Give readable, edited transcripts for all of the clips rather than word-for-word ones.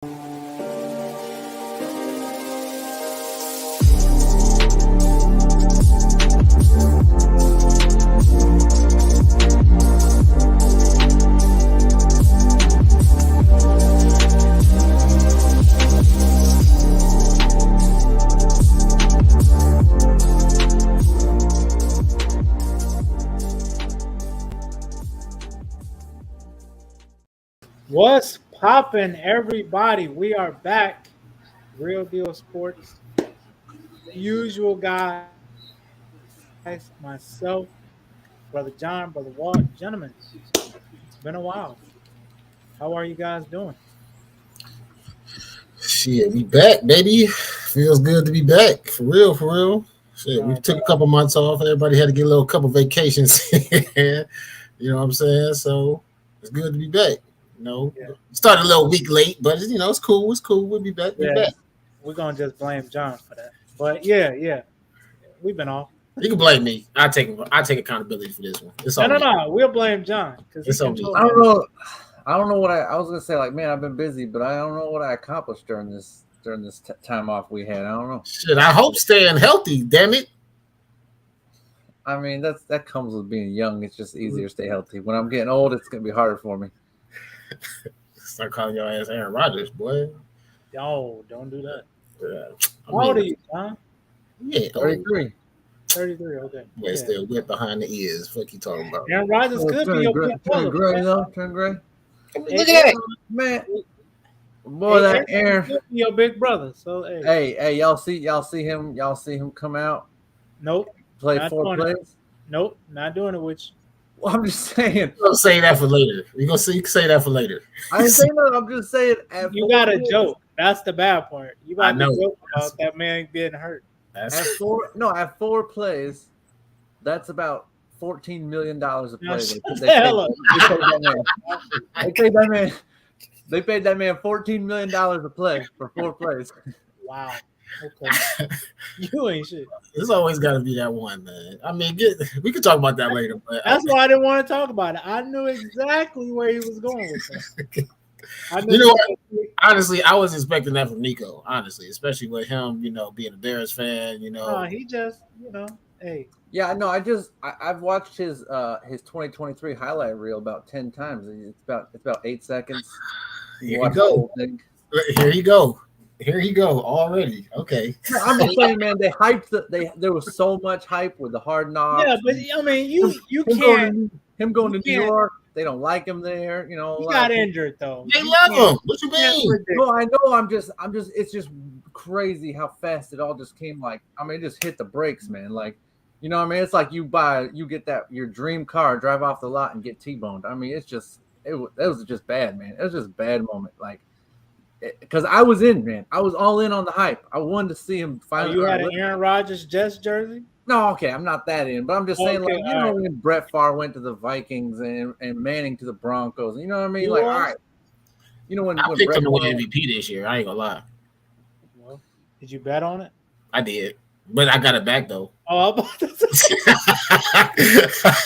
What's poppin', everybody? We are back. Real Deal Sports. Usual guys, myself, Brother John, Brother Walt. Gentlemen, it's been a while. How are you guys doing? Shit, we back, baby. Feels good to be back. For real, for real. Shit, we took a couple months off. Everybody had to get a little couple vacations. You know what I'm saying? So it's good to be back. Started a little week late, but it's cool. It's cool. We'll be back. Yeah, We're back. we're gonna just blame John for that. But yeah, we've been off. You can blame me. I take accountability for this one. It's all No. We'll blame John because It's on me. I don't know. I don't know what I was gonna say. Like, man, I've been busy, but I don't know what I accomplished during this time off we had. I don't know. Shit, I hope staying healthy. Damn it. I mean, that comes with being young. It's just easier to stay healthy. When I'm getting old, it's gonna be harder for me. Start calling your ass Aaron Rodgers, boy. Yo, don't do that. Yeah. How old are you, John? Yeah, 33. 33, okay. We're still wet behind the ears. Fuck you talking about? Aaron Rodgers could be your big brother. Turn gray. Look at that, man. Boy, that Aaron could be your big brother. So hey, y'all see him come out? Nope. Play 4 plays? Nope, not doing it with you. Well, I'm just saying. We'll say that for later. You can say that for later. I ain't saying that. I'm just saying. You got a joke. That's the bad part. You got a joke about that man getting hurt. At 4 plays, that's about $14 million a play. They paid that man $14 million a play for 4 plays. Wow. Okay. You ain't shit. There's always got to be that one, man. I mean, we could talk about that later. But that's why I didn't want to talk about it. I knew exactly where he was going with that. Honestly, I was expecting that from Nico. Honestly, especially with him, being a Bears fan. He just, hey. Yeah, no, I've watched his 2023 highlight reel about 10 times. It's about 8 seconds. Here you go. Here you go already. Okay. I'm just saying, man. They hyped there was so much hype with the Hard Knocks. Yeah, but I mean, you can't. Him going to New York. They don't like him there. He got injured though. They love him. What you mean? No, I know. I'm just. It's just crazy how fast it all just came. Like, I mean, it just hit the brakes, man. Like, what I mean? It's like you get your dream car, drive off the lot, and get T-boned. I mean, it was just bad, man. It was just a bad moment. Like, because I was in, man. I was all in on the hype. I wanted to see him finally. You had an Aaron Rodgers Jets jersey? No, okay, I'm not that in, but I'm just saying, when Brett Favre went to the Vikings and Manning to the Broncos, you know what I mean? Like, all right, when I picked him to win MVP this year. I ain't gonna lie. Well, did you bet on it? I did, but I got it back though. Oh, I'm about to say.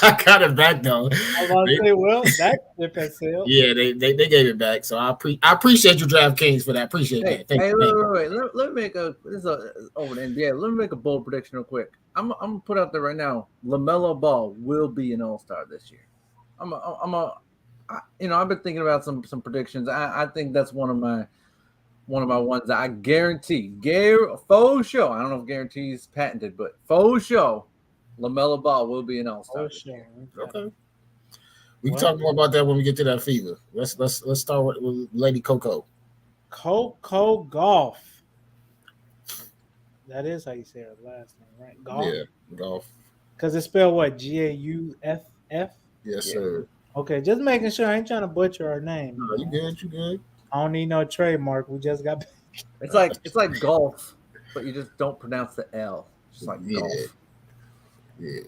I got it back though. I was about to say, well, that's different sale. Yeah, they gave it back. So I appreciate you, DraftKings, for that. Appreciate that. Thank you. Wait. Let me make over the NBA. Let me make a bold prediction real quick. I'm gonna put out there right now. LaMelo Ball will be an All-Star this year. I've been thinking about some predictions. I think that's one of my ones that I guarantee. Faux show. I don't know if guarantee is patented, but faux show. LaMelo Ball will be an All-Star. Okay. We can talk more about that when we get to that FIBA. Let's start with Lady Coco. Coco Golf. That is how you say her last name, right? Golf. Yeah, Golf. Because it's spelled what? Gauff? Yes, sir. Okay, just making sure. I ain't trying to butcher her name. No, you good? You good? I don't need no trademark. We just got. It's like golf, but you just don't pronounce the L. Just like golf. Yeah.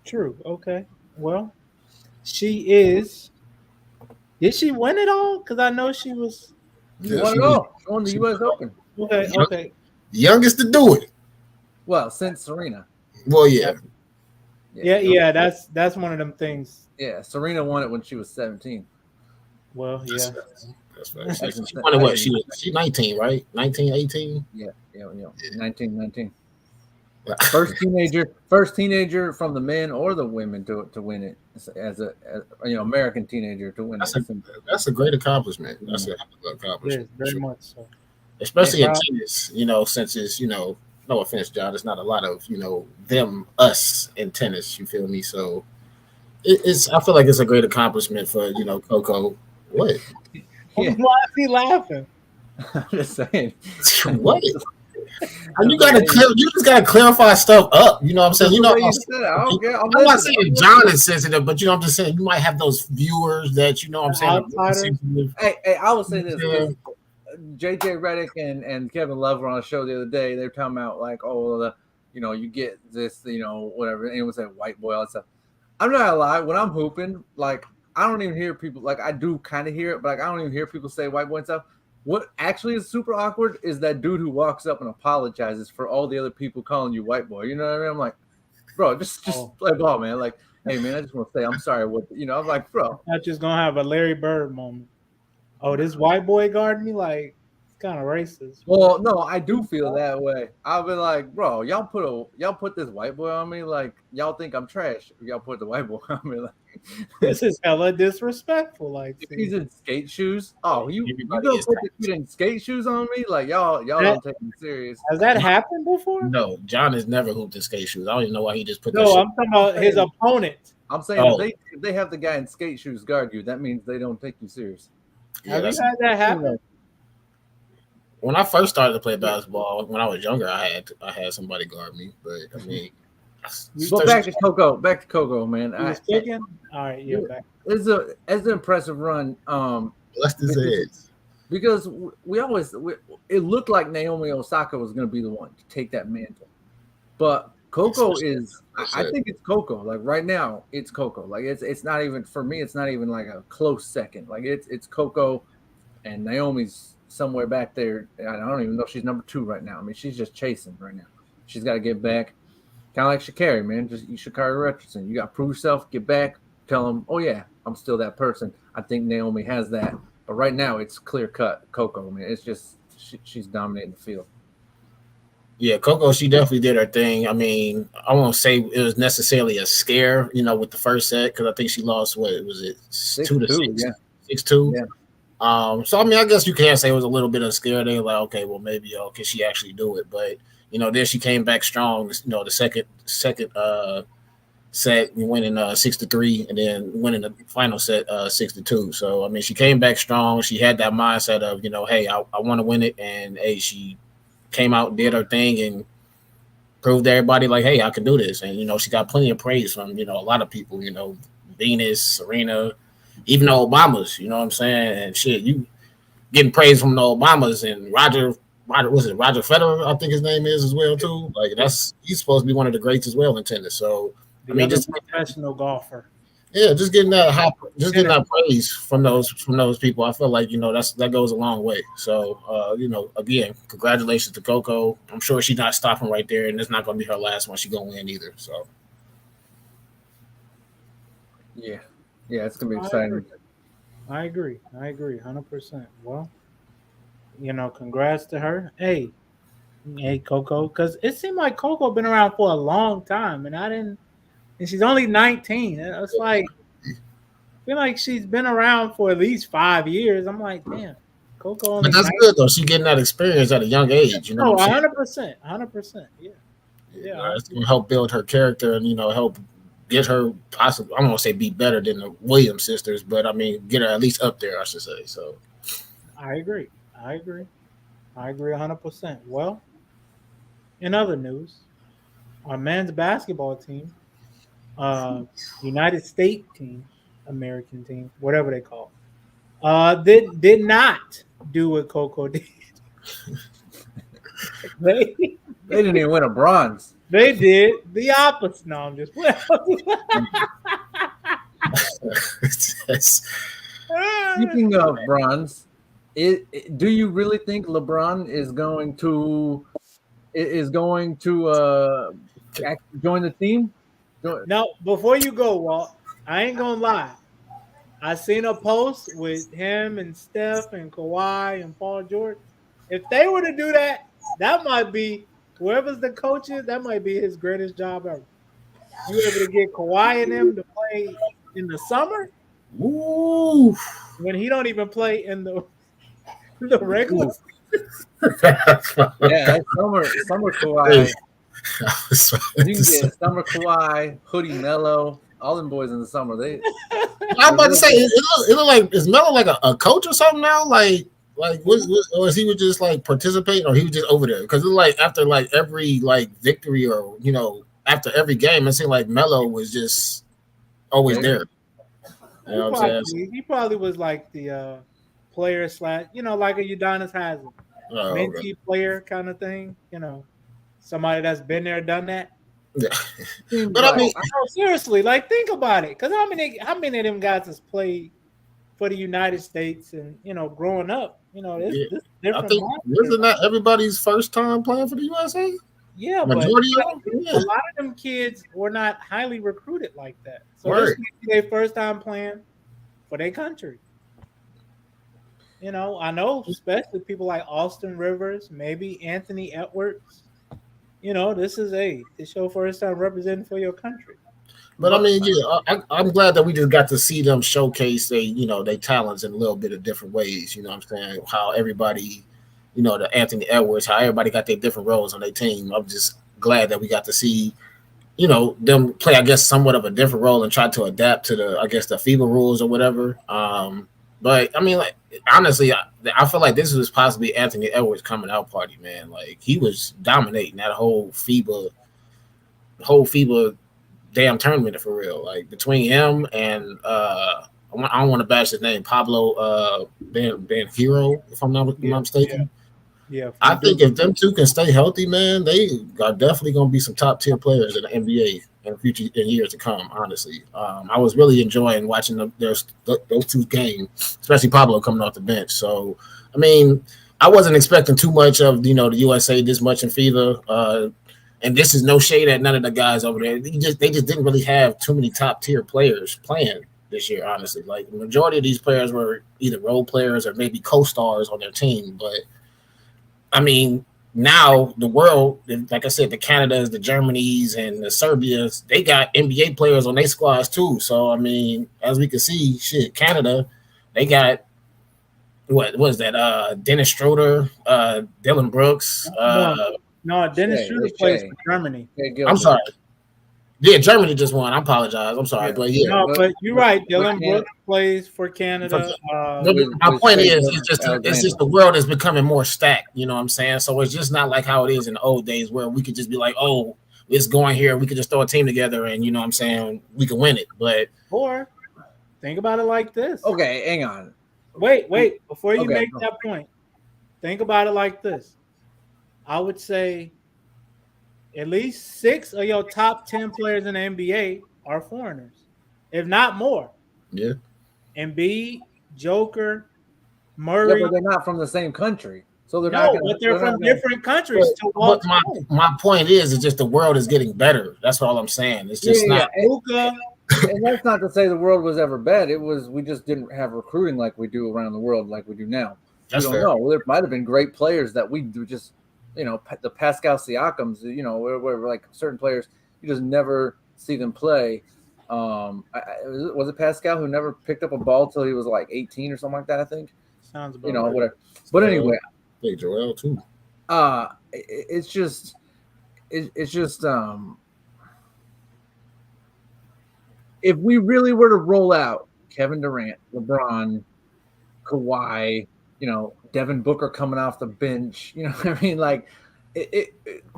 True. Okay. Well, she is. Did she win it all? Because I know she was. She won it all. She won the U.S. Open. Okay. Youngest to do it. Well, since Serena. Well, yeah. Yeah. That's one of them things. Yeah, Serena won it when she was 17. Well, yeah. That's right. That's She insane. wanted I what? didn't know. She 19, right? 19, 18? Yeah, 19. First teenager from the men or the women to win it as a American teenager to win That's it. a great accomplishment. That's a heck of an Yes, accomplishment. For very sure. much so. Especially in Proud. tennis, since it's, no offense, John, it's not a lot of, them, us in tennis, you feel me? So I feel like it's a great accomplishment for, Coco. What? Yeah, Why is he laughing? I'm just saying. What? And Just the way you just gotta clarify stuff up. You know what I'm saying? just You the know, way you said it. I don't care. I'm I'm not listening. saying John is sensitive, but I'm just saying you might have those viewers that I'm saying are really Outsiders. sensitive. Hey, I will say this Yeah. because JJ Redick and Kevin Love were on a show the other day. They were talking about like, oh, you get this, whatever. Anyone said white boy, all that stuff. I'm not gonna lie. When I'm hooping, like I don't even hear people. Like I do kind of hear it, but like I don't even hear people say white boy and stuff. What actually is super awkward is that dude who walks up and apologizes for all the other people calling you white boy. You know what I mean? I'm like, bro, just play ball, man. Like, hey, man, I just want to say I'm sorry. I'm like, bro, Not just gonna have a Larry Bird moment. Oh, this white boy guarding me, like it's kind of racist. well, no, I do feel that way. I'll be like, bro, y'all put this white boy on me, like y'all think I'm trash. Y'all put the white boy on me, like This is hella disrespectful. Like, if see, he's in skate shoes. Oh, you Everybody gonna is put the kid in skate shoes on me? Like y'all don't take me serious. has that happened before? No, John has never hooped in skate shoes. I don't even know why he just put that No, shit. I'm talking about his opponent. I'm saying Oh. if they have the guy in skate shoes guard you, that means they don't take you serious. Yeah, Have you had that happen? when I first started to play basketball, when I was younger, I had somebody guard me. But I mean, But back to Coco, man. He was kicking. All right, yeah, back. It's an impressive run. blessed his head. Because it looked like Naomi Osaka was going to be the one to take that mantle, but Coco is. I think it's Coco. Like right now, it's Coco. Like it's not even for me. It's not even like a close second. Like it's Coco, and Naomi's somewhere back there. I don't even know if she's number 2 right now. I mean, she's just chasing right now. She's got to get back. Kind of like Sha'Carri, man. Just Sha'Carri Richardson. You got to prove yourself. Get back. Tell them, oh yeah, I'm still that person. I think Naomi has that. But right now, it's clear cut Coco. I mean, it's just she's dominating the field. Yeah, Coco, she definitely did her thing. I mean, I won't say it was necessarily a scare, with the first set because I think she lost. What was it, 2-6? Yeah. 6-2. Yeah. So I mean, I guess you can say it was a little bit of a scare. They were like, okay, well maybe can she actually do it? But then she came back strong. The second set, winning 6-3, and then winning the final set 6-2. So I mean, she came back strong. She had that mindset of hey, I want to win it, and hey, she came out and did her thing and proved to everybody like, hey, I can do this. And she got plenty of praise from a lot of people. Venus, Serena, even the Obamas. You know what I'm saying? And shit, you getting praise from the Obamas and Roger Federer, I think his name is as well too. Like he's supposed to be one of the greats as well in tennis. So I mean, just professional golfer. Yeah, just getting that praise from those people. I feel like that goes a long way. So again, congratulations to Coco. I'm sure she's not stopping right there, and it's not going to be her last one. She's going to win either. So yeah, it's going to be exciting. I agree, 100%. Well, congrats to her. Hey, Coco, because it seemed like Coco been around for a long time, and she's only 19. It's like I feel like she's been around for at least 5 years. I'm like, damn, Coco. But that's 19. good though. She's getting that experience at a young age. 100%, 100%. Yeah. It's gonna help build her character and help get her possibly. I don't want to say be better than the Williams sisters, but I mean get her at least up there. I should say. So I agree 100%. Well, in other news, our men's basketball team, United States team, American team, whatever they call it, did not do what Coco did. they didn't even win a bronze. They did the opposite. No, I'm just Speaking of bronze, do you really think LeBron is going to join the team? No, before you go, Walt, I ain't gonna lie. I seen a post with him and Steph and Kawhi and Paul George. If they were to do that, that might be whoever's the coach is. That might be his greatest job ever. You able to get Kawhi and them to play in the summer Ooh. when he don't even play in the regular. Yeah, that's summer Kawhi. You can get summer Kawhi, hoodie Mello, all them boys in the summer. I'm about to say, it look like is Melo like a coach or something now? Like or is he would just like participate, or he was just over there? Because like after like every like victory, or after every game, it seemed like Melo was just always there. You know what I'm saying? He probably was like the player slash, like a Udonis Haslem, mentee player kind of thing. Somebody that's been there, done that. Yeah. But I mean, seriously, like think about it, because how many of them guys has played for the United States and growing up, this different. I think isn't that everybody's first time playing for the USA? Yeah, majority but a lot of them kids were not highly recruited like that. So this may be their first time playing for their country. I know especially people like Austin Rivers, maybe Anthony Edwards. This is your first time representing for your country. But I mean, yeah, I'm glad that we just got to see them showcase they talents in a little bit of different ways. You know what I'm saying? How everybody, the Anthony Edwards, how everybody got their different roles on their team. I'm just glad that we got to see, them play, I guess, somewhat of a different role and try to adapt to the FIBA rules or whatever. But I mean, like honestly, I feel like this was possibly Anthony Edwards' coming out party, man. Like he was dominating that whole FIBA damn tournament for real. Like between him and I don't want to bash his name, Pablo Banchero, if I'm not mistaken. Yeah. I think if them two can stay healthy, man, they are definitely going to be some top tier players in the NBA in years to come. Honestly, I was really enjoying watching those two games, especially Pablo coming off the bench. So, I mean, I wasn't expecting too much of the USA this much in FIBA. And this is no shade at none of the guys over there. They just didn't really have too many top tier players playing this year. Honestly, like the majority of these players were either role players or maybe co-stars on their team, but I mean, now the world, like I said, the Canadas, the Germanys, and the Serbias, they got NBA players on their squads too. So I mean, as we can see, Canada, they got what was that? Dennis Schroeder, Dylan Brooks. No, Dennis Schroeder plays for Germany. I'm sorry. Yeah, Germany just won. I apologize. I'm sorry, but yeah. No, but you're right. Dylan Brooks plays for Canada. My point is, it's just the world is becoming more stacked. You know what I'm saying? So it's just not like how it is in the old days where we could just be like, oh, it's going here. We could just throw a team together and you know what I'm saying, we can win it. But or think about it like this. Okay, hang on. Wait. Before you make that point, think about it like this. I would say at least 6 of your top 10 players in the NBA are foreigners, if not more. Yeah. Embiid, Joker, Murray. Yeah, but they're not from the same country. So they're but they're from different countries. But my point is, it's just the world is getting better. That's all I'm saying. It's just not. Yeah. And that's not to say the world was ever bad. It was we just didn't have recruiting like we do around the world like we do now. That's fair. Know. There might have been great players that we do just the Pascal Siakams, where like certain players you just never see them play. Was it Pascal who never picked up a ball till he was like 18 or something like that? I think. Sounds about right. Whatever. But anyway, hey Joel too. It's just if we really were to roll out Kevin Durant, LeBron, Kawhi, Devin Booker coming off the bench, what I mean? Like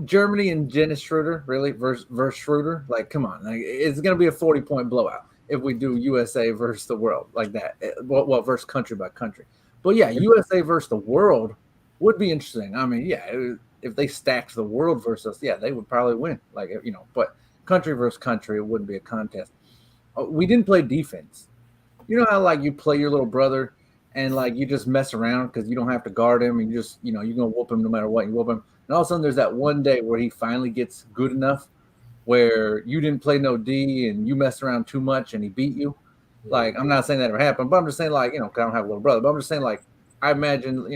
Germany and Dennis Schroeder really versus Schroeder, like come on, like it's gonna be a 40-point blowout if we do USA versus the world like that. Well, versus country by country, but yeah, USA versus the world would be interesting. I mean, yeah, if they stacked the world versus us, yeah, they would probably win. Like but country versus country, it wouldn't be a contest. We didn't play defense. You know how like you play your little brother. And like you just mess around because you don't have to guard him, and you just you're gonna whoop him no matter what. You whoop him, and all of a sudden there's that one day where he finally gets good enough where you didn't play no D and you messed around too much and he beat you. Like, I'm not saying that ever happened, but I'm just saying, like, 'cause I don't have a little brother, but I'm just saying, like, I imagine,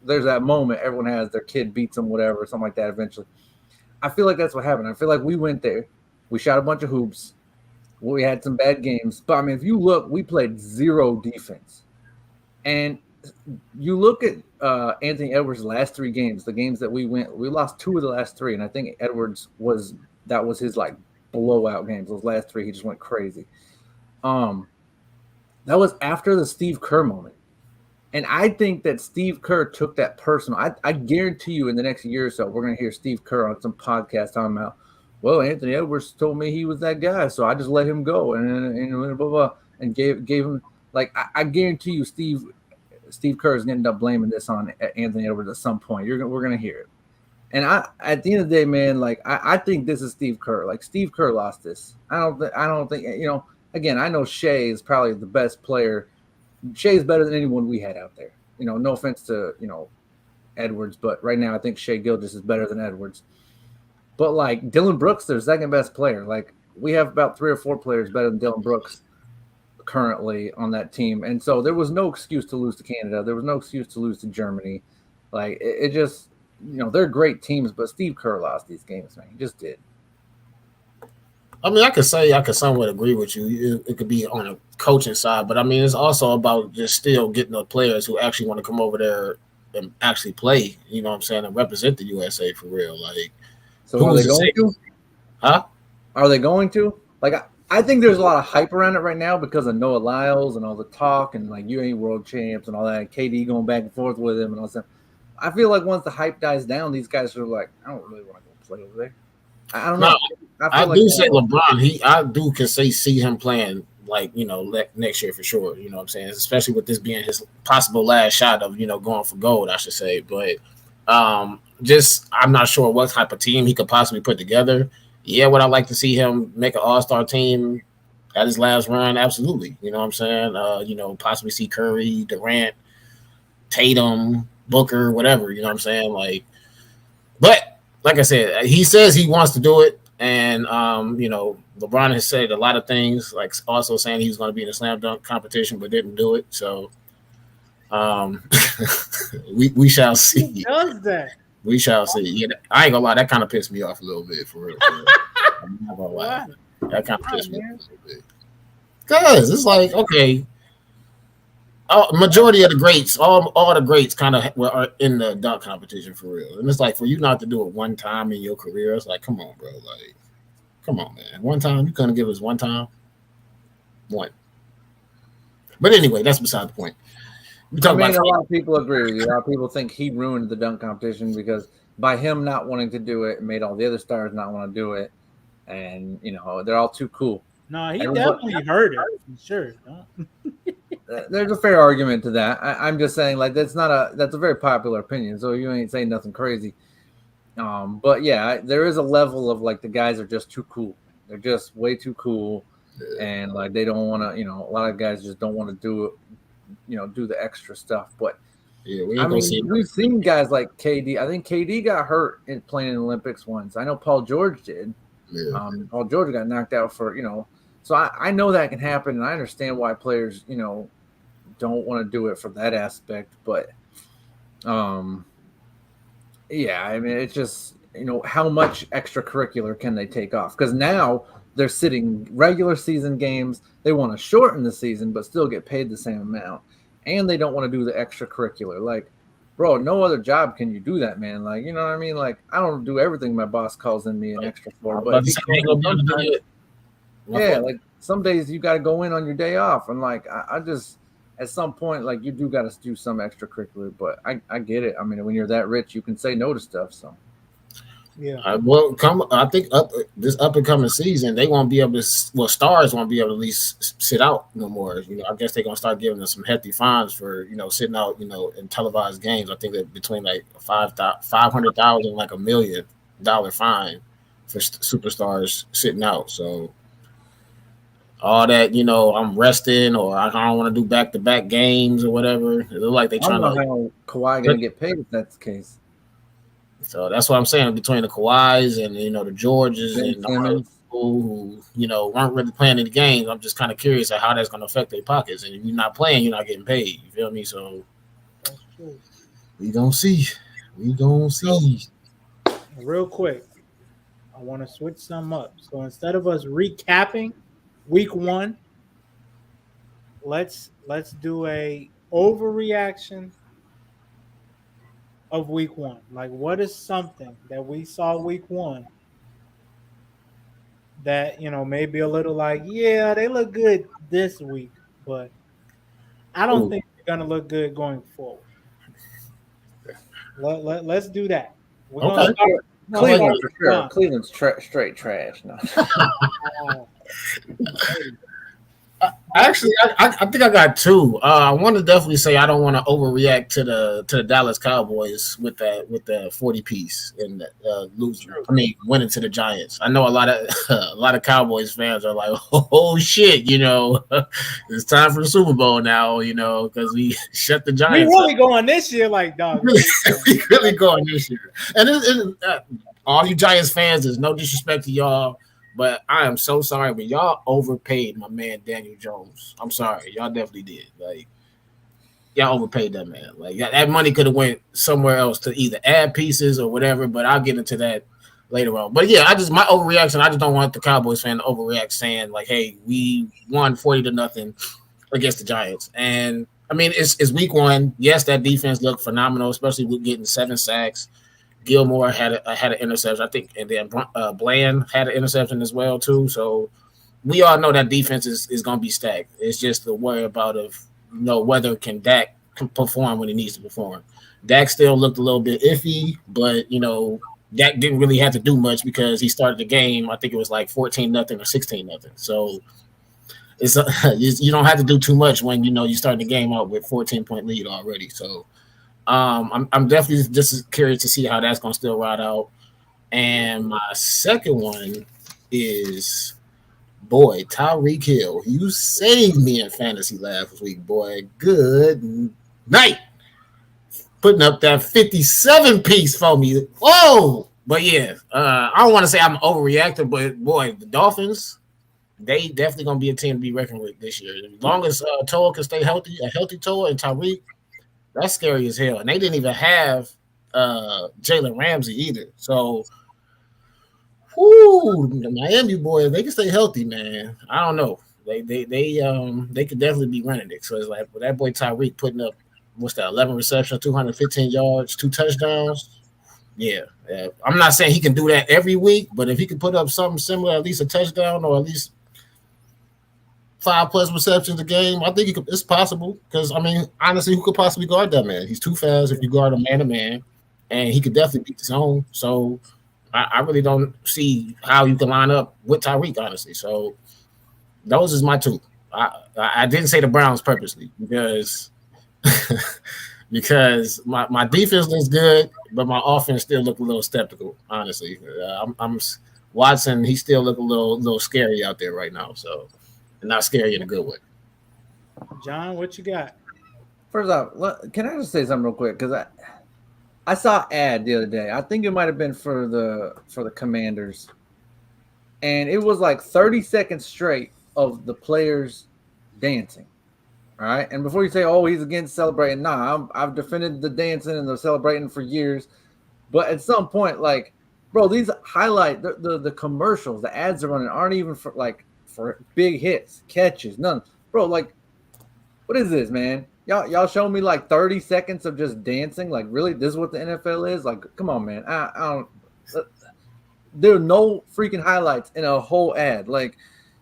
there's that moment everyone has, their kid beats them, whatever, something like that eventually. I feel like that's what happened. I feel like we went there, we shot a bunch of hoops, we had some bad games, but I mean, if you look, we played zero defense. And you look at Anthony Edwards' last 3 games, the games that we lost 2 of the last 3, and I think Edwards was his like blowout games. Those last 3, he just went crazy. That was after the Steve Kerr moment. And I think that Steve Kerr took that personal. I guarantee you in the next year or so, we're going to hear Steve Kerr on some podcast talking about, well, Anthony Edwards told me he was that guy, so I just let him go and blah, blah, blah, and gave him, like, I guarantee you Steve Kerr is going to end up blaming this on Anthony Edwards at some point. We're going to hear it. And at the end of the day, man, like, I think this is Steve Kerr. Like, Steve Kerr lost this. I don't think, again, I know Shea is probably the best player. Shea is better than anyone we had out there. No offense to, Edwards, but right now I think Shea Gilgeous is better than Edwards. But, like, Dylan Brooks, their second best player. Like, we have about 3 or 4 players better than Dylan Brooks currently on that team. And so there was no excuse to lose to Canada. There was no excuse to lose to Germany. Like, it just, they're great teams, but Steve Kerr lost these games, man. He just did. I mean, I could somewhat agree with you. It could be on a coaching side, but I mean, it's also about just still getting the players who actually want to come over there and actually play, you know what I'm saying, and represent the USA for real. Like, so are they going to? Huh? Are they going to? Like, I think there's a lot of hype around it right now because of Noah Lyles and all the talk and, like, you ain't world champs and all that. KD going back and forth with him and all that stuff. I feel like once the hype dies down, these guys are like, I don't really want to go play over there. I don't know. I do say LeBron. I can see him playing, like, next year for sure. You know what I'm saying? Especially with this being his possible last shot of, going for gold, I should say. But I'm not sure what type of team he could possibly put together. Yeah, would I like to see him make an all-star team at his last run? Absolutely. You know what I'm saying? Possibly see Curry, Durant, Tatum, Booker, whatever. You know what I'm saying? But like I said, he says he wants to do it. And, LeBron has said a lot of things, like also saying he was going to be in a slam dunk competition, but didn't do it. So we shall see. Who does that? We shall see. Yeah, I ain't gonna lie, that kind of pissed me off a little bit, for real. I'm not gonna lie. That kind of pissed me off a little bit. Because it's like, okay, majority of the greats, all the greats kind of are in the dunk competition for real. And it's like, for you not to do it one time in your career, it's like, come on, bro. Like, come on, man. One time, you couldn't give us one time? One. But anyway, that's beside the point. A lot of people agree with you. A lot of people think he ruined the dunk competition because by him not wanting to do it, it made all the other stars not want to do it. And, they're all too cool. No, he definitely heard it. Sure. There's a fair argument to that. I'm just saying, like, that's a very popular opinion. So you ain't saying nothing crazy. But yeah, there is a level of, like, the guys are just too cool. They're just way too cool. Yeah. And, like, they don't want to, a lot of guys just don't want to do it. Do the extra stuff. But yeah, we've seen guys like KD. I think KD got hurt in playing in the Olympics once. I know Paul George did. Yeah. Paul George got knocked out for, so I know that can happen, and I understand why players, don't want to do it for that aspect. But yeah, I mean, it's just, how much extracurricular can they take off? Because now they're sitting regular season games. They want to shorten the season, but still get paid the same amount. And they don't want to do the extracurricular. Like, bro, no other job can you do that, man. Like, you know what I mean? Like, I don't do everything my boss calls in me an extra for. But yeah, like, some days you got to go in on your day off. And, like, I just, at some point, like, you do got to do some extracurricular. But I get it. I mean, when you're that rich, you can say no to stuff, so. Yeah. I think this up and coming season, they won't be able to. Stars won't be able to at least sit out no more. I guess they're gonna start giving them some hefty fines for sitting out. In televised games. I think that between like $500,000, like $1 million fine for superstars sitting out. So all that, I'm resting or I don't want to do back-to-back games or whatever. It look like they trying to. I don't know how Kawhi gonna get paid if that's the case. So that's what I'm saying, between the Kawhis and the Georges and people who, weren't really playing in the games. I'm just kind of curious at how that's going to affect their pockets. And if you're not playing, you're not getting paid. You feel me? So That's true. we don't see. We don't see. Real quick, I want to switch some up. So instead of us recapping week 1, let's do a overreaction of week 1. Like, what is something that we saw week 1 that maybe a little like, yeah, they look good this week, but I don't think they're gonna look good going forward. Let's do that. We're Okay. gonna start. Cleveland for sure. Cleveland's straight trash. No. Actually, I think I got 2. I want to definitely say I don't want to overreact to the Dallas Cowboys with the 40 piece and losing. I mean, winning to the Giants. I know a lot of Cowboys fans are like, oh shit, it's time for the Super Bowl now, because we shut the Giants. We really going this year, like dog. we really going this year, and all you Giants fans, there's no disrespect to y'all. But I am so sorry, but y'all overpaid my man Daniel Jones. I'm sorry, y'all definitely did. Like, y'all overpaid that man. Like, that money could have went somewhere else to either add pieces or whatever. But I'll get into that later on. But yeah, my overreaction. I just don't want the Cowboys fan to overreact, saying like, "Hey, we won 40-0 against the Giants." And I mean, it's week 1. Yes, that defense looked phenomenal, especially with getting 7 sacks. Gilmore had an interception, I think, and then Bland had an interception as well too. So we all know that defense is going to be stacked. It's just the worry about whether Dak can perform when he needs to perform. Dak still looked a little bit iffy, but Dak didn't really have to do much because he started the game. I think it was like 14-0 or 16-0. So it's you don't have to do too much when you start the game out with 14-point lead already. So. I'm definitely just curious to see how that's going to still ride out. And my second one is, boy, Tyreek Hill. You saved me in fantasy last week, boy. Good night. Putting up that 57 piece for me. Whoa! But yeah, I don't want to say I'm an overreactor, but boy, the Dolphins, they definitely going to be a team to be reckoned with this year. As long as Toa can stay healthy, a healthy Toa and Tyreek, that's scary as hell. And they didn't even have Jalen Ramsey either. So, the Miami boys, they can stay healthy, man. I don't know. They could definitely be running it. So it's like with that boy Tyreek putting up 11 receptions, 215 yards, 2 touchdowns. Yeah. I'm not saying he can do that every week, but if he can put up something similar, at least a touchdown or at least 5+ receptions a game, I think it's possible. Because I mean, honestly, who could possibly guard that man? He's too fast if you guard him man to man, and he could definitely beat his own. So I really don't see how you can line up with Tyreek, honestly. So those is my 2. I didn't say the Browns purposely because my defense looks good, but my offense still look a little skeptical. Honestly, I'm Watson. He still look a little scary out there right now. So. Not scary in a good way. John, what you got? First off, can I just say something real quick? Because I saw an ad the other day. I think it might have been for the Commanders, and it was like 30 seconds straight of the players dancing. All right, and before you say, "Oh, he's against celebrating," nah, I've defended the dancing and the celebrating for years, but at some point, like, bro, these the commercials, the ads are running aren't even for big hits, catches, none. Bro, like, what is this, man? Y'all show me like 30 seconds of just dancing? Like, really? This is what the NFL is? Like, come on, man. I don't. There are no freaking highlights in a whole ad. Like,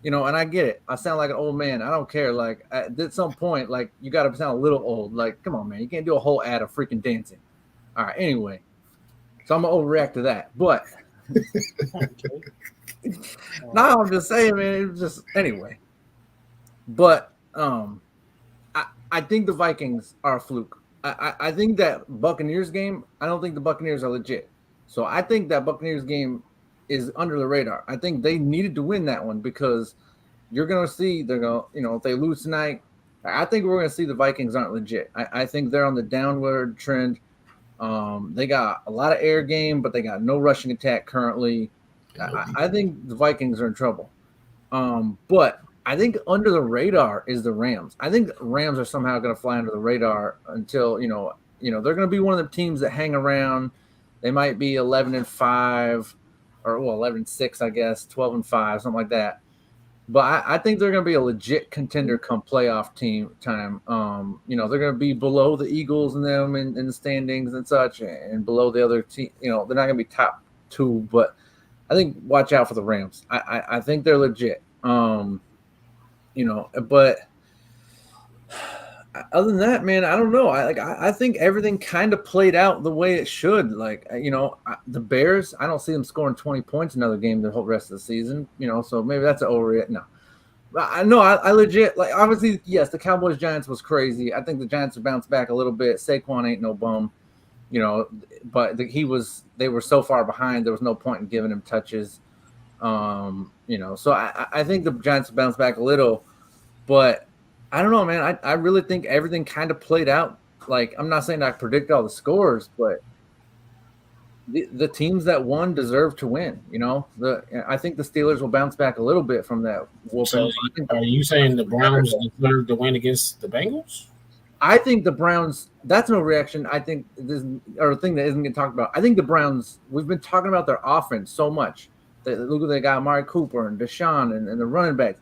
and I get it. I sound like an old man. I don't care. Like, at some point, like, you got to sound a little old. Like, come on, man. You can't do a whole ad of freaking dancing. All right, anyway. So I'm going to overreact to that. But. No, I'm just saying, man. It was just anyway. But I think the Vikings are a fluke. I think that Buccaneers game. I don't think the Buccaneers are legit. So I think that Buccaneers game is under the radar. I think they needed to win that one because you're gonna see they're gonna if they lose tonight, I think we're gonna see the Vikings aren't legit. I think they're on the downward trend. They got a lot of air game, but they got no rushing attack currently. I think the Vikings are in trouble. But I think under the radar is the Rams. I think the Rams are somehow going to fly under the radar until they're going to be one of the teams that hang around. They might be 11-5, or 11-6, I guess, 12-5, something like that. But I think they're going to be a legit contender come playoff team time. They're going to be below the Eagles and them in the standings and such, and below the other team. They're not going to be top two, but I think watch out for the Rams. I think they're legit. But other than that, man, I don't know. I think everything kind of played out the way it should. The Bears, I don't see them scoring 20 points another game the whole rest of the season. So maybe that's over it. No, I legit, like, obviously, yes, the Cowboys Giants was crazy. I think the Giants have bounced back a little bit. Saquon ain't no bum, but they were so far behind. There was no point in giving him touches. So I think the Giants have bounced back a little, but I don't know, man. I really think everything kind of played out. Like, I'm not saying I predict all the scores, but the teams that won deserve to win. I think the Steelers will bounce back a little bit from that. So are you saying the Browns deserve to win against the Bengals? I think the Browns. That's no reaction. I think this or a thing that isn't getting talked about. I think the Browns. We've been talking about their offense so much. Look, they got Amari Cooper and Deshaun and the running backs.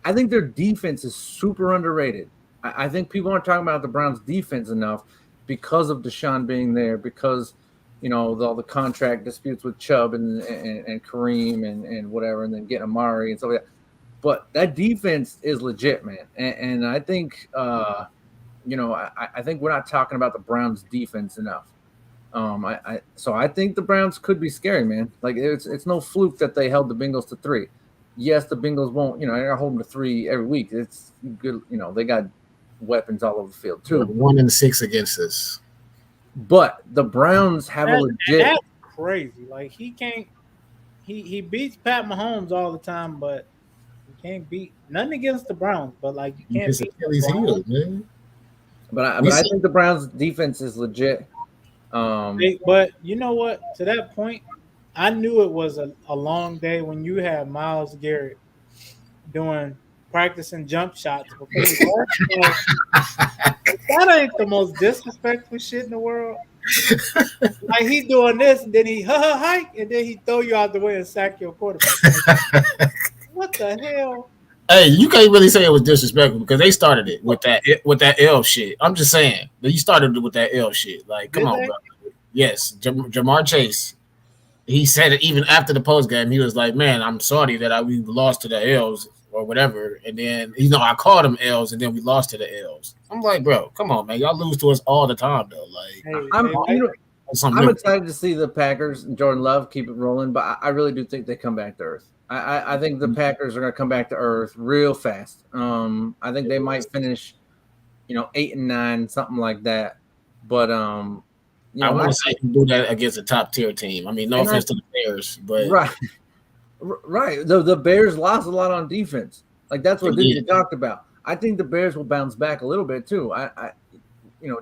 I think their defense is super underrated. I think people aren't talking about the Browns' defense enough because of Deshaun being there, because all the contract disputes with Chubb and Kareem and whatever, and then getting Amari and stuff like that. But that defense is legit, man. And I think I think we're not talking about the Browns' defense enough. So I think the Browns could be scary, man. Like, it's no fluke that they held the Bengals to 3. Yes, the Bengals won't, they're going to hold them to 3 every week. It's good. They got weapons all over the field too. 1-6 against us. But the Browns have a legit. That's crazy. Like, he can't. He beats Pat Mahomes all the time, but he can't beat nothing against the Browns. But like, you can't beat Achilles heel, man. But I think the Browns' defense is legit. But you know what? To that point, I knew it was a long day when you had Myles Garrett practicing jump shots before he worked. That ain't the most disrespectful shit in the world. Like, he doing this, and then he hike, and then he throw you out the way and sack your quarterback. What the hell? Hey, you can't really say it was disrespectful because they started it with that L shit. I'm just saying that you started it with that L shit. Like, come on, bro. Yes, Jamar Chase. He said it even after the post game. He was like, "Man, I'm sorry that we lost to the L's or whatever." And then I called them L's, and then we lost to the L's. I'm like, bro, come on, man. Y'all lose to us all the time, though. Like, I'm excited to see the Packers and Jordan Love keep it rolling, but I really do think they come back to earth. I think the Packers are going to come back to earth real fast. I think they might finish, 8-9, something like that. But I want to see them do that against a top tier team. I mean, no offense to the Bears, but right. The Bears lost a lot on defense. Like, that's what didn't get talked about. I think the Bears will bounce back a little bit too.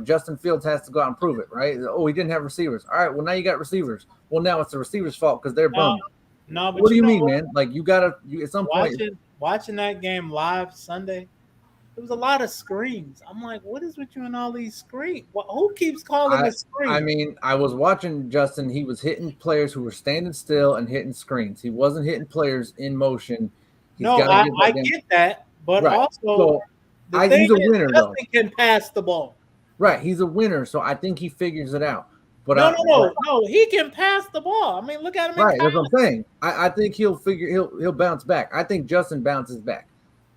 Justin Fields has to go out and prove it, right? Oh, he didn't have receivers. All right, well, now you got receivers. Well, now it's the receivers' fault because they're bummed. No, but what do you mean, man? Like, you at some point watching that game live Sunday. There was a lot of screens. I'm like, what is with you and all these screens? Who keeps calling it screens? I mean, I was watching Justin. He was hitting players who were standing still and hitting screens. He wasn't hitting players in motion. I get that, but also he's a winner, though. Justin can pass the ball. Right, he's a winner, so I think he figures it out. But no, he can pass the ball. I mean, look at him. Right, that's what I'm saying. I think he'll bounce back. I think Justin bounces back.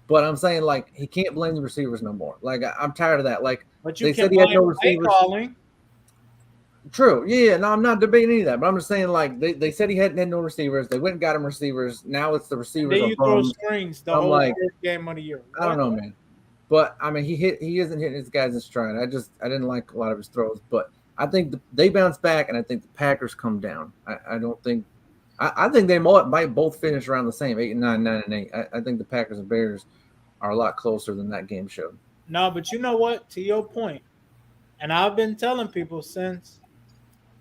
But I'm saying, like, he can't blame the receivers no more. Like, I'm tired of that. Like, but they said he had no receivers. True. Yeah, no, I'm not debating any of that. But I'm just saying, like, they said he hadn't had no receivers. They went and got him receivers. Now it's the receivers. Then you throw screens the whole first game of the year. I don't know, man. But I mean, he isn't hitting his guys in stride. I didn't like a lot of his throws. But I think they bounce back, and I think the Packers come down. I don't think. I think they might both finish around the same 8-9, 9-8. I think the Packers and Bears are a lot closer than that game showed. No, but you know what? To your point, and I've been telling people since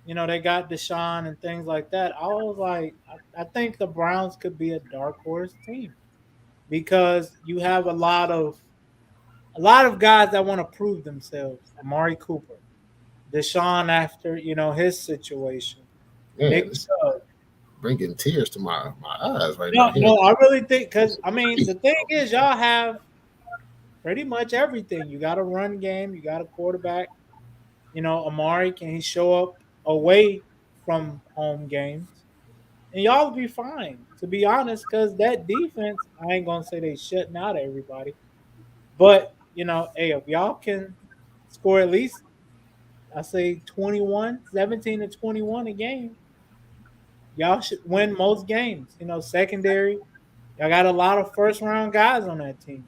They got Deshaun and things like that. I was like, I think the Browns could be a dark horse team because you have a lot of guys that want to prove themselves. Amari Cooper, Deshaun after his situation, Man, Nick it's Chubb. bringing tears to my eyes right now. No, Here, no, I really think because the thing is, y'all have pretty much everything. You got a run game, you got a quarterback. Amari, can he show up away from home games? And y'all will be fine, to be honest, because that defense, I ain't gonna say they shutting out everybody, but hey, if y'all can score at least, I say 21, 17 to 21 a game, y'all should win most games. Secondary, y'all got a lot of first round guys on that team.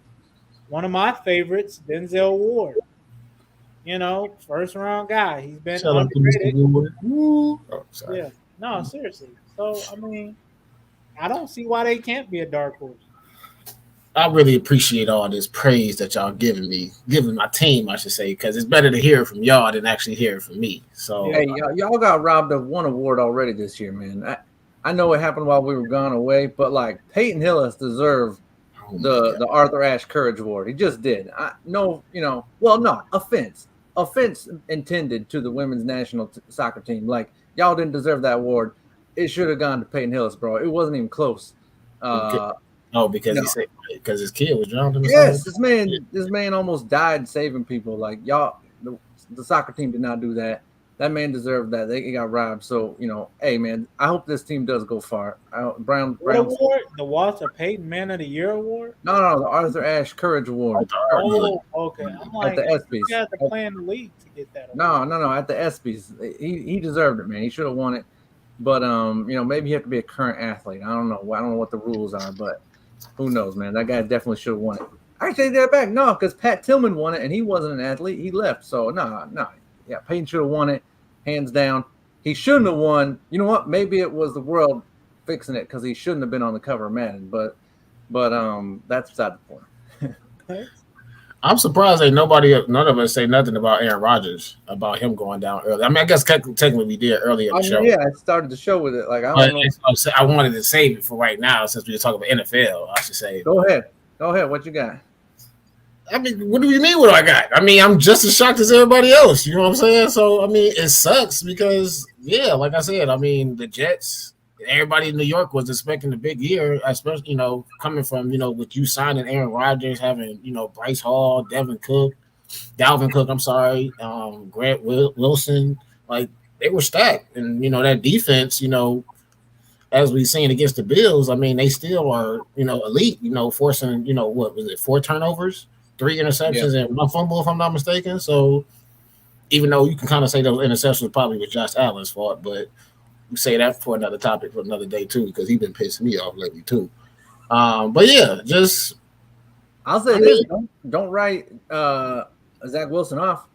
One of my favorites, Denzel Ward. First round guy. He's been shout out to Mr. underrated. Woodward. Woo. Oh, sorry. Yeah. No, seriously. So I mean, I don't see why they can't be a dark horse. I really appreciate all this praise that y'all giving my team, I should say, because it's better to hear it from y'all than actually hear it from me. So, Hey, y'all got robbed of one award already this year, man. I know it happened while we were gone away, but like Peyton Hillis deserved oh my the God. Arthur Ashe Courage Award. He just did. No, well, no offense intended to the women's national soccer team. Like y'all didn't deserve that award. It should have gone to Peyton Hillis, bro. It wasn't even close. Oh, because No. he said because his kid was drowned in the Yes, swimming this man almost died saving people. Like y'all, the soccer team did not do that. That man deserved that. They got robbed. So hey man, I hope this team does go far. Brown. What award? The Walter Payton Man of the Year award? No, the Arthur Ashe Courage Award Oh, okay. I'm at like, the you ESPYS. got to play in the league to get that award. No, at the ESPYS. He deserved it, man. He should have won it. But maybe you have to be a current athlete. I don't know. I don't know what the rules are, but who knows, man? That guy definitely should have won it. I take that back. No, because Pat Tillman won it, and he wasn't an athlete. He left. So no. Yeah, Payton should have won it, hands down. He shouldn't have won. You know what? Maybe it was the world fixing it because he shouldn't have been on the cover of Madden. But that's beside the point. I'm surprised none of us say nothing about Aaron Rodgers, about him going down early. I mean, I guess technically we did earlier in the show. Yeah, I started the show with it. Like I wanted to save it for right now since we were talking about NFL. I should say. Go ahead. What you got? I mean, what do you mean? What I got? I mean, I'm just as shocked as everybody else. You know what I'm saying? So, I mean, it sucks because, yeah, like I said, I mean, the Jets. Everybody in New York was expecting a big year, especially coming from with you signing Aaron Rodgers, having Bryce Hall, Dalvin Cook. I'm sorry, Grant Wilson. Like they were stacked, and that defense. As we've seen against the Bills, I mean they still are elite. Forcing what was it, 4 turnovers, 3 interceptions, and 1 fumble if I'm not mistaken. So even though you can kind of say those interceptions probably was Josh Allen's fault, but we say that for another topic for another day too, because he's been pissing me off lately too. But yeah, just I'll say this: don't write Zach Wilson off.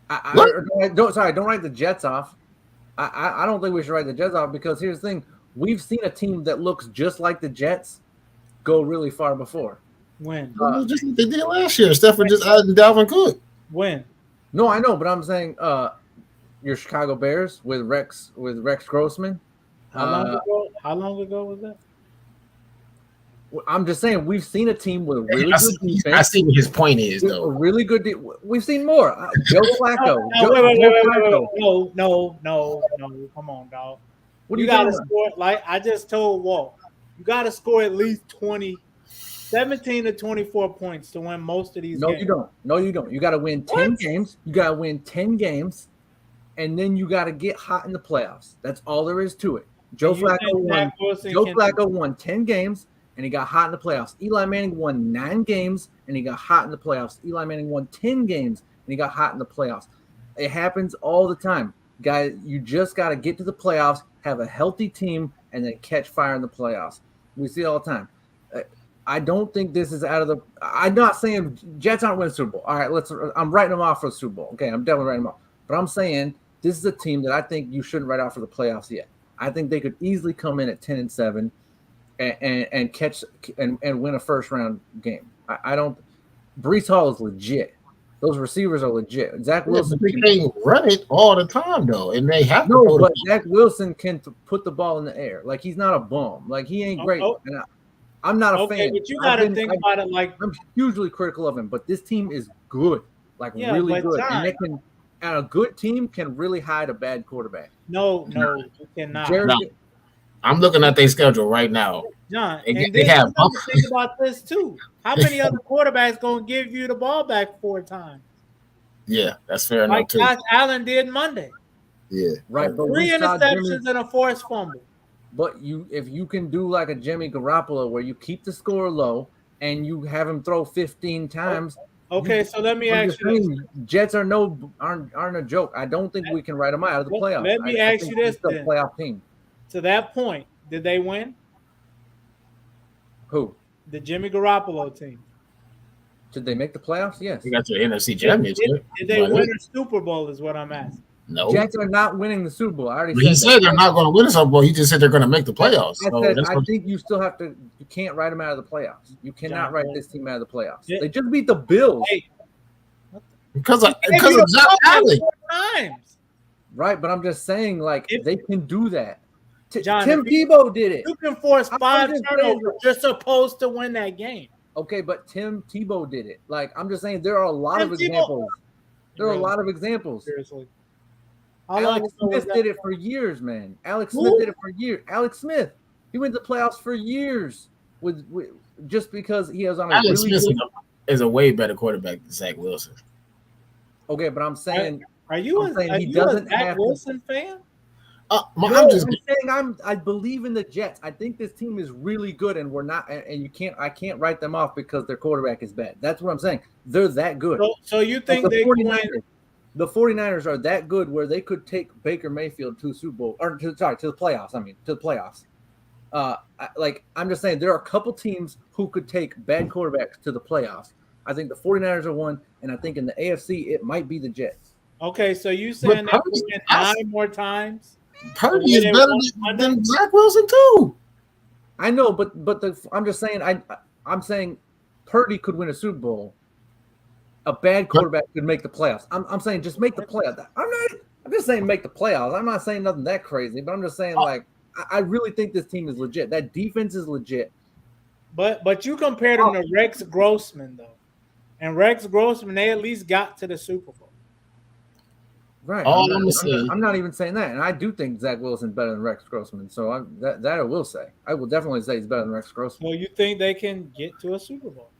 Don't write the Jets off. I don't think we should write the Jets off because here's the thing: we've seen a team that looks just like the Jets go really far before. When? Just like they did last year. Stephen just added Dalvin Cook. When? No, I know, but I'm saying your Chicago Bears with Rex Grossman. How long ago was that? I'm just saying we've seen a team with a really good defense. I see what his point is, though. A really good. We've seen more. Joe Flacco. Wait. No. Come on, dog. What you got to score? Like I just told Walt, you got to score at least 17 to 24 points to win most of these games. No, you don't. You got to win 10 games. You got to win 10 games. And then you got to get hot in the playoffs. That's all there is to it. Joe Flacco won 10 games, and he got hot in the playoffs. Eli Manning won 9 games, and he got hot in the playoffs. Eli Manning won 10 games, and he got hot in the playoffs. It happens all the time. Guys, you just got to get to the playoffs, have a healthy team, and then catch fire in the playoffs. We see it all the time. I don't think this is out of the – I'm not saying Jets aren't winning Super Bowl. All right, I'm writing them off for the Super Bowl. Okay, I'm definitely writing them off. But I'm saying – this is a team that I think you shouldn't write out for the playoffs yet. I think they could easily come in at 10-7 and catch and win a first round game. I don't. Breece Hall is legit. Those receivers are legit. Zach Yeah, Wilson. but they can't run it all the time though, and they have to. No, but Zach Wilson can put the ball in the air. Like he's not a bum. Like he ain't great. And I'm not a fan. But you got to think about it like I'm hugely critical of him, but this team is good, like really good. John, and they can, and a good team can really hide a bad quarterback. No, you cannot. I'm looking at their schedule right now. John, and they have to think about this too. How many other quarterbacks gonna give you the ball back 4 times? Yeah, that's fair enough too. Josh Allen did Monday. Yeah, right. But 3 interceptions and a forced fumble. But if you can do like a Jimmy Garoppolo where you keep the score low and you have him throw 15 times. Okay, so let me ask you. Jets aren't a joke. I don't think we can write them out of the playoffs. Let me ask you this then. Playoff team. To that point, did they win? Who? The Jimmy Garoppolo team. Did they make the playoffs? Yes. They got to the NFC Championship. Did they win a Super Bowl is what I'm asking. No. Jets are not winning the Super Bowl. I already He said they're not going to win the Super Bowl. He just said they're going to make the playoffs. I think you still have to. You can't write them out of the playoffs. You cannot write this team out of the playoffs. Yeah. They just beat the Bills. Hey. Because of Josh Allen. Right, but I'm just saying, like, they can do that. John, Tim Tebow did it. You can force 5 turnovers. You're supposed to win that game. Okay, but Tim Tebow did it. Like, I'm just saying, there are a lot of examples. There are a lot of examples. Seriously. Alex Smith did it for years, man. Alex Smith did it for years. Alex Smith, he went to the playoffs for years with just because he was on a Alex really Smith is a way better quarterback than Zach Wilson. Okay, but I'm saying, are you a Zach Wilson fan? I believe in the Jets. I think this team is really good, and we're not. And I can't write them off because their quarterback is bad. That's what I'm saying. They're that good. So you think like the 49ers are that good where they could take Baker Mayfield to the Super Bowl to the playoffs. I mean, to the playoffs. I'm just saying there are a couple teams who could take bad quarterbacks to the playoffs. I think the 49ers are one, and I think in the AFC it might be the Jets. Okay, so you saying that we win 9 more times? Purdy is better than Zach Wilson too. I know, but I'm just saying I'm saying Purdy could win a Super Bowl. A bad quarterback could make the playoffs. I'm saying just make the playoffs. I'm just saying make the playoffs. I'm not saying nothing that crazy, but I'm just saying I really think this team is legit. That defense is legit. But you compared them to Rex Grossman though, and Rex Grossman they at least got to the Super Bowl. Right. I'm not even saying that, and I do think Zach Wilson's better than Rex Grossman. So that I will say. I will definitely say he's better than Rex Grossman. Well, you think they can get to a Super Bowl?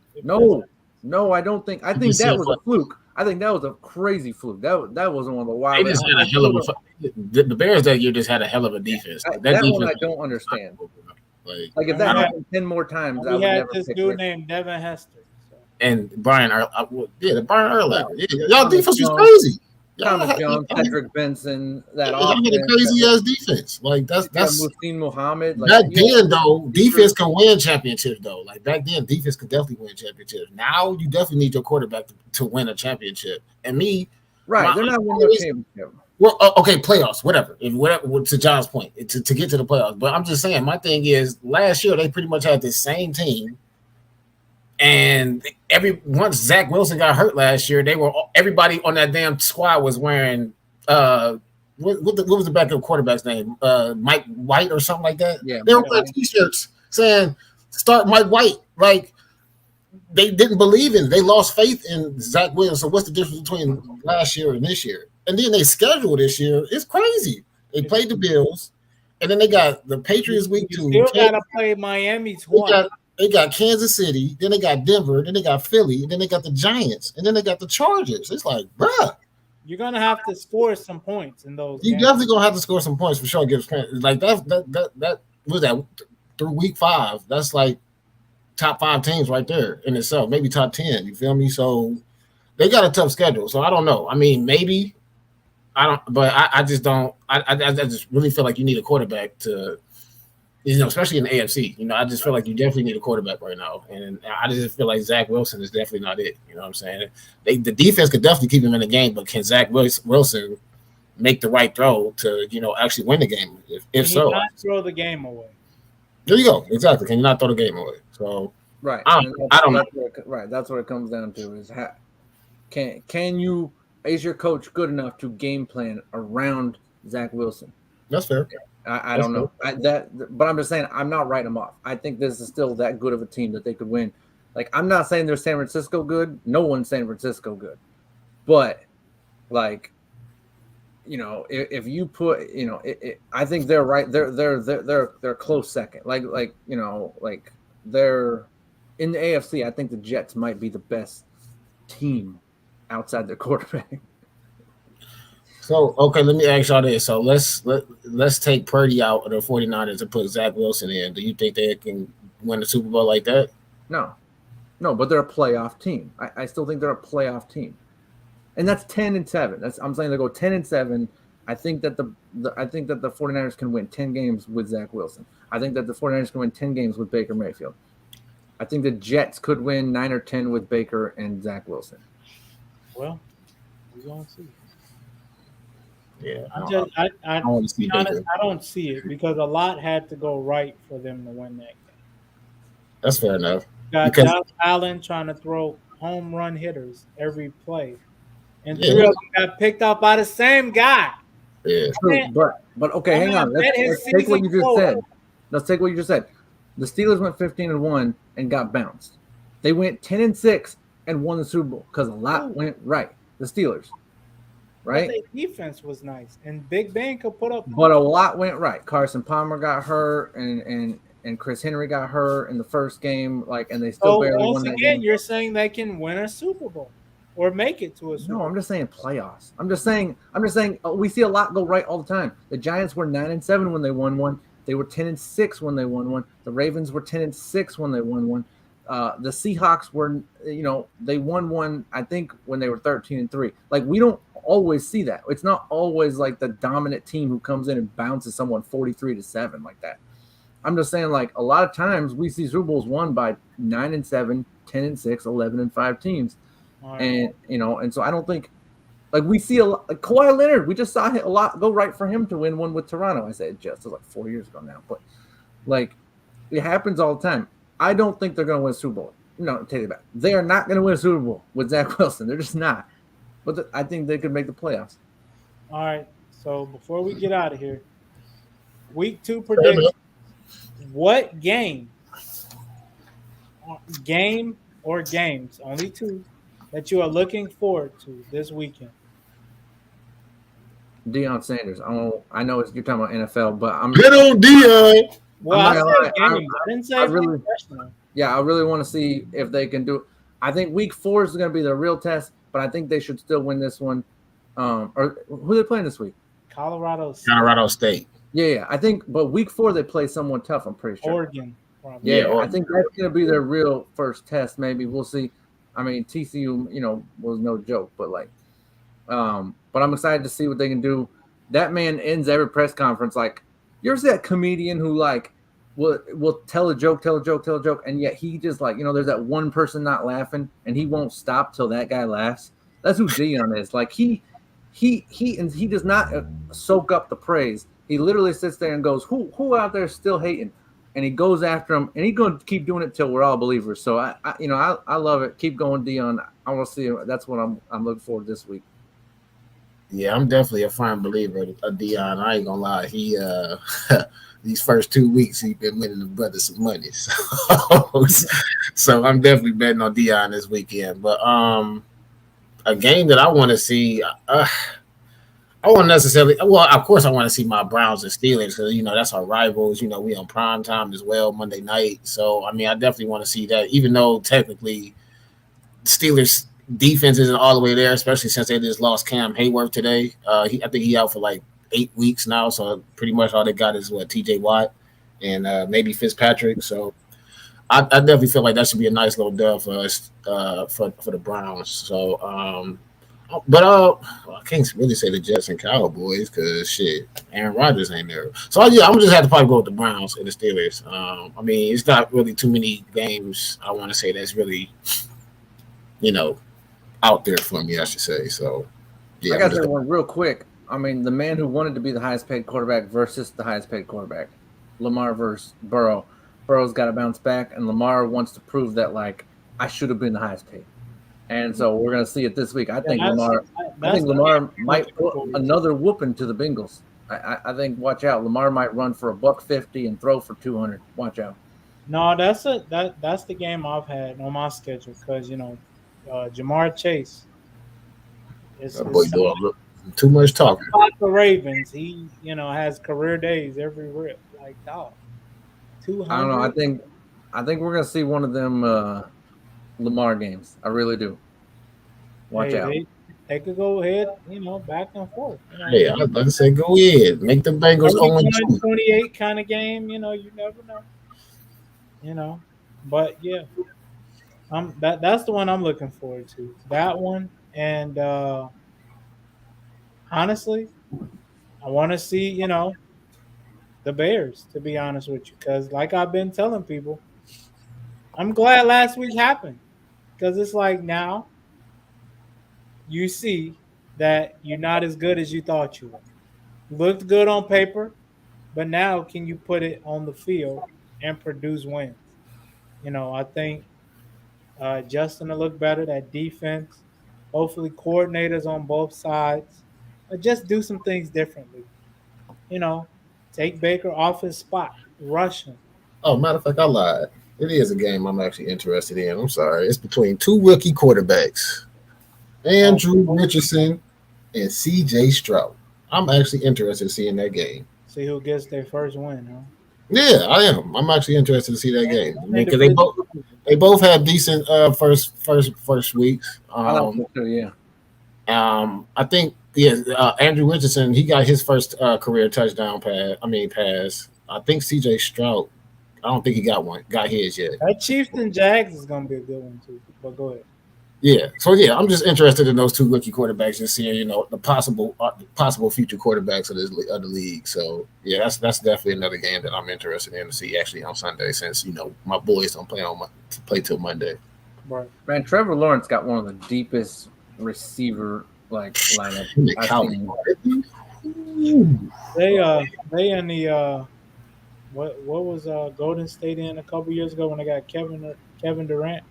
No, I don't think. I think that was a fluke. I think that was a crazy fluke. That wasn't one of the wild. They just had a hell of the Bears that year just had a hell of a defense. That defense one I don't understand. Like if that happened 10 more times, I would had never this pick dude Rick. named Devin Hester. And Brian Urlacher. Yeah, y'all defense was crazy. Thomas Jones, Cedric Benson, that offense. Had a crazy ass defense. Like that's Muhsin Muhammad. Back then, though, defense can win championships. Though, like back then, defense could definitely win championships. Now, you definitely need your quarterback to win a championship. And they're not winning a championship. Well, okay, playoffs, whatever. To John's point, to get to the playoffs. But I'm just saying, my thing is, last year they pretty much had the same team. And once Zach Wilson got hurt last year, everybody on that damn squad was wearing what was the backup quarterback's name? Mike White or something like that. Yeah, they were wearing T-shirts saying "Start Mike White." Like they didn't believe in it. They lost faith in Zach Wilson. So what's the difference between last year and this year? And then they schedule this year. It's crazy. They played the Bills, and then they got the Patriots week 2. Still gotta play Miami twice. They got Kansas City, then they got Denver, then they got Philly, then they got the Giants, and then they got the Chargers. It's like, bruh. You're gonna have to score some points in those. You definitely gonna have to score some points for sure. Like that was that through week 5. That's like top 5 teams right there in itself, maybe top 10. You feel me? So they got a tough schedule. So I don't know. I mean, maybe I don't, but I just don't. I just really feel like you need a quarterback to. Especially in the AFC, I just feel like you definitely need a quarterback right now. And I just feel like Zach Wilson is definitely not it. You know what I'm saying? The defense could definitely keep him in the game, but can Zach Wilson make the right throw to, actually win the game? If so. Not throw the game away. There you go. Exactly. Can you not throw the game away? So, right. I don't know. Right. That's what it comes down to is Can you is your coach good enough to game plan around Zach Wilson? That's fair. I don't know but I'm just saying I'm not writing them off. I think this is still that good of a team that they could win. Like I'm not saying they're San Francisco good. No one's San Francisco good, but like if you put I think they're right. They're close second. Like they're in the AFC. I think the Jets might be the best team outside their quarterback. So, okay, let me ask y'all this. So let's take Purdy out of the 49ers and put Zach Wilson in. Do you think they can win the Super Bowl like that? No, but they're a playoff team. I still think they're a playoff team, and that's 10-7. I'm saying they go 10-7. I think that the 49ers can win 10 games with Zach Wilson. I think that the 49ers can win 10 games with Baker Mayfield. I think the Jets could win 9 or 10 with Baker and Zach Wilson. Well, we're gonna see. Yeah, I want to see honest, I don't see it because a lot had to go right for them to win that game. That's fair enough. Got Josh Allen trying to throw home run hitters every play, and 3 of them got picked up by the same guy. Yeah, true, but okay, hang on. Let's take what you just said. Let's take what you just said. The Steelers went 15-1 and got bounced. They went 10-6 and won the Super Bowl because a lot went right. The Steelers. Right? Their defense was nice, and Big Ben could put up. But a lot went right. Carson Palmer got hurt, and Chris Henry got hurt in the first game. And they still barely won that game. You're saying they can win a Super Bowl or make it to a Super Bowl? No, I'm just saying playoffs. I'm just saying. We see a lot go right all the time. The Giants were 9-7 when they won one. They were 10-6 when they won one. The Ravens were 10-6 when they won one. The Seahawks were, they won one, I think, when they were 13-3. We don't always see that. It's not always like the dominant team who comes in and bounces someone 43-7 like that. I'm just saying, a lot of times we see Super Bowls won by 9-7, 10-6, 11-5 teams. Right. And so I don't think, we see a lot, Kawhi Leonard, we just saw a lot go right for him to win one with Toronto. I said it was 4 years ago now, but it happens all the time. I don't think they're going to win a Super Bowl. No, take it back. They are not going to win a Super Bowl with Zach Wilson. They're just not. But I think they could make the playoffs. All right. So before we get out of here, week 2 prediction. What game or games, only 2, that you are looking forward to this weekend? Deion Sanders. I know you're talking about NFL, but I'm get on Deion. Well, I didn't say really, professional. Yeah, I really want to see if they can do it. I think week 4 is going to be the real test, but I think they should still win this one. Or who are they playing this week? Colorado State. Yeah. I think, but week 4 they play someone tough. I'm pretty sure. Oregon. Probably. Yeah, Oregon. I think that's going to be their real first test. Maybe we'll see. I mean, TCU, was no joke, but but I'm excited to see what they can do. That man ends every press conference you ever see that comedian who will tell a joke, and yet he just there's that one person not laughing, and he won't stop till that guy laughs. That's who Deion is. He does not soak up the praise. He literally sits there and goes, "Who out there is still hating?" And he goes after him, and he's going to keep doing it till we're all believers. So I love it. Keep going, Deion. I want to see him. That's what I'm looking forward to this week. Yeah, I'm definitely a firm believer of Deion. I ain't gonna lie. He these first 2 weeks he's been winning the brother some money. So I'm definitely betting on Deion this weekend. But a game that I want to see, I won't necessarily. Well, of course, I want to see my Browns and Steelers because that's our rivals. We on prime time as well, Monday night. So I definitely want to see that, even though technically Steelers defense isn't all the way there, especially since they just lost Cam Hayward today. I think he out for 8 weeks now, so pretty much all they got is TJ Watt and maybe Fitzpatrick. So I definitely feel like that should be a nice little dub for us for the Browns. So but I can't really say the Jets and Cowboys because Aaron Rodgers ain't there. So I'm just have to probably go with the Browns and the Steelers. It's not really too many games I want to say that's really out there for me, I should say. So, yeah. I got to say one real quick. The man who wanted to be the highest paid quarterback versus the highest paid quarterback, Lamar versus Burrow. Burrow's got to bounce back, and Lamar wants to prove that, I should have been the highest paid. And so we're going to see it this week. I think that's Lamar might looking put forward to. another whooping to the Bengals. I think watch out. Lamar might run for $150 and throw for 200. Watch out. No, that's the game I've had on my schedule because Jamar Chase is That boy doing too much talking. like the Ravens. He has career days every rip. Like dog, I don't know. 200. I think we're going to see one of them Lamar games. I really do. Watch out. They could go ahead, back and forth. Hey, I was about to say, go ahead. Make the Bengals 0-2. 28 kind of game. You never know. But yeah, that's the one I'm looking forward to. That one, and honestly, I want to see the Bears. To be honest with you, because like I've been telling people, I'm glad last week happened because it's like now you see that you're not as good as you thought you were. Looked good on paper, but now can you put it on the field and produce wins? I think Justin will look better. That defense, hopefully, coordinators on both sides, just do some things differently. Take Baker off his spot, rush him. Oh, matter of fact, I lied. It is a game I'm actually interested in. I'm sorry. It's between two rookie quarterbacks, Andrew Richardson and C.J. Stroud. I'm actually interested in seeing that game. See who gets their first win, huh? Yeah, I am. I'm actually interested to see that game because they both had decent first weeks. Yeah. I think Andrew Richardson, he got his first career touchdown pass. I think C.J. Stroud, I don't think he got his yet. That Chiefs and Jags is gonna be a good one too. But go ahead. Yeah, so I'm just interested in those two rookie quarterbacks and seeing the possible future quarterbacks of the league. So yeah, that's definitely another game that I'm interested in to see actually on Sunday since my boys don't play till Monday. Right. Man, Trevor Lawrence got one of the deepest receiver lineups I've seen. They in the what was Golden State in a couple years ago when they got Kevin Durant.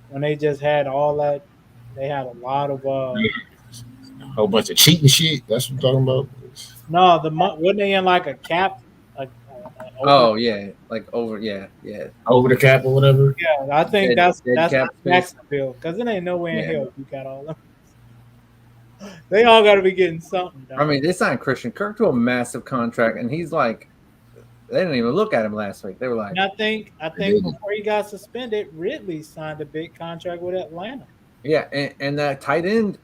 When they just had all that, they had a lot of a whole bunch of cheating shit. That's what I'm talking about. No, wasn't they in like a cap? Over over the cap or whatever. Yeah, I think that's cap Jacksonville because it ain't nowhere in hell you got all them. They all got to be getting something done. I mean, they signed Christian Kirk to a massive contract, and he's like. They didn't even look at him last week. They were like, and I think before he got suspended, Ridley signed a big contract with Atlanta. Yeah, and that tight end,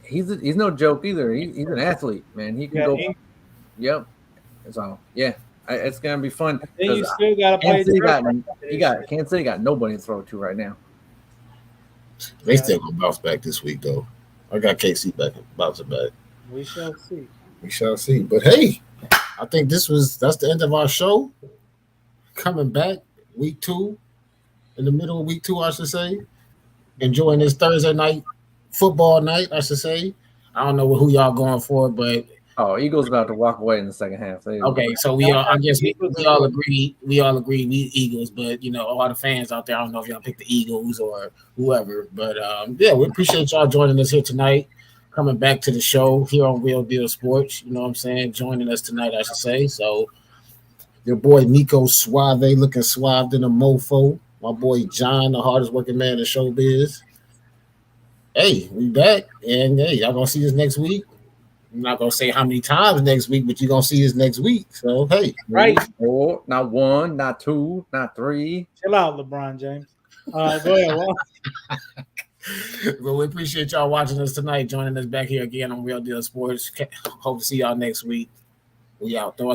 he's no joke either. He's an athlete, man. He can go. Yep. So yeah, it's gonna be fun. Then you still gotta play. Kansas City got nobody to throw to right now. They still gonna bounce back this week though. I got KC bouncing back. We shall see. We shall see. But hey. I think that's the end of our show. Coming back week 2, in the middle of week 2, I should say. Enjoying this Thursday night football night, I should say. I don't know who y'all going for, but Eagles about to walk away in the second half. Okay, so we all agree we Eagles, but all the fans out there, I don't know if y'all pick the Eagles or whoever, but we appreciate y'all joining us here tonight. Coming back to the show here on Real Deal Sports, you know what I'm saying? Joining us tonight, I should say. So, your boy Nico Suave, looking suave than a mofo. My boy John, the hardest working man in showbiz. Hey, we back, and hey, y'all gonna see us next week. I'm not gonna say how many times next week, but you're gonna see us next week. So, hey, right? 4, not 1, not 2, not 3. Chill out, LeBron James. Go ahead. Well, we appreciate y'all watching us tonight, joining us back here again on Real Deal Sports. Hope to see y'all next week. We out.